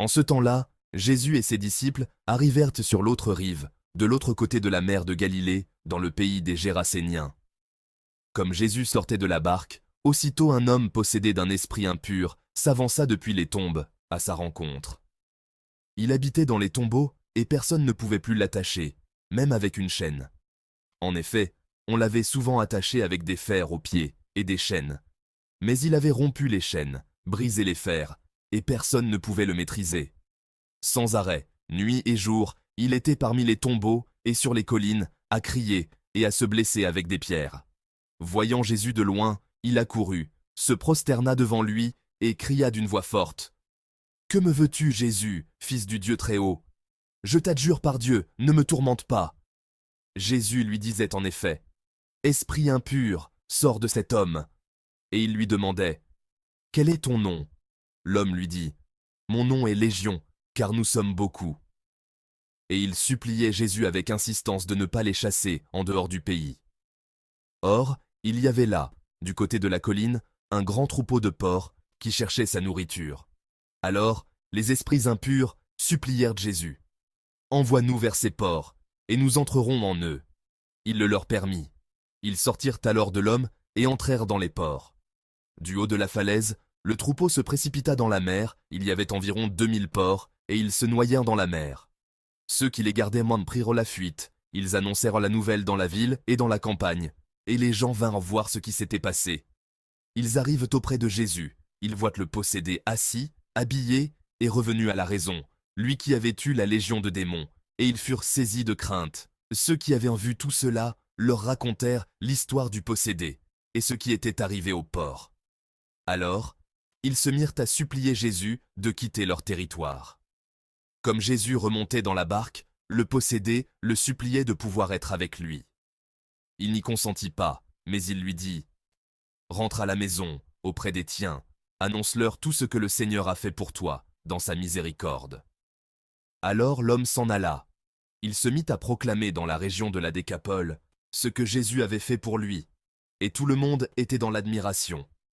En ce temps-là, Jésus et ses disciples arrivèrent sur l'autre rive, de l'autre côté de la mer de Galilée, dans le pays des Géraséniens. Comme Jésus sortait de la barque, aussitôt un homme possédé d'un esprit impur s'avança depuis les tombes à sa rencontre. Il habitait dans les tombeaux et personne ne pouvait plus l'attacher, même avec une chaîne. En effet, on l'avait souvent attaché avec des fers aux pieds et des chaînes. Mais il avait rompu les chaînes, brisé les fers, et personne ne pouvait le maîtriser. Sans arrêt, nuit et jour, il était parmi les tombeaux et sur les collines, à crier et à se blesser avec des pierres. Voyant Jésus de loin, il accourut, se prosterna devant lui et cria d'une voix forte. « Que me veux-tu, Jésus, fils du Dieu Très-Haut? Je t'adjure par Dieu, ne me tourmente pas. » Jésus lui disait en effet, « Esprit impur, sors de cet homme. » Et il lui demandait, « Quel est ton nom ?» L'homme lui dit, « Mon nom est Légion, car nous sommes beaucoup. » Et il suppliait Jésus avec insistance de ne pas les chasser en dehors du pays. Or, il y avait là, du côté de la colline, un grand troupeau de porcs qui cherchait sa nourriture. Alors, les esprits impurs supplièrent Jésus. « Envoie-nous vers ces porcs, et nous entrerons en eux. » Il le leur permit. Ils sortirent alors de l'homme et entrèrent dans les porcs. Du haut de la falaise, le troupeau se précipita dans la mer, il y avait environ 2000 porcs, et ils se noyèrent dans la mer. Ceux qui les gardaient prirent la fuite, ils annoncèrent la nouvelle dans la ville et dans la campagne, et les gens vinrent voir ce qui s'était passé. Ils arrivent auprès de Jésus, ils voient le possédé assis, habillé et revenu à la raison, lui qui avait eu la légion de démons, et ils furent saisis de crainte. Ceux qui avaient vu tout cela leur racontèrent l'histoire du possédé, et ce qui était arrivé aux porcs. Alors, ils se mirent à supplier Jésus de quitter leur territoire. Comme Jésus remontait dans la barque, le possédé le suppliait de pouvoir être avec lui. Il n'y consentit pas, mais il lui dit « Rentre à la maison, auprès des tiens, annonce-leur tout ce que le Seigneur a fait pour toi, dans sa miséricorde. » Alors l'homme s'en alla. Il se mit à proclamer dans la région de la Décapole ce que Jésus avait fait pour lui, et tout le monde était dans l'admiration.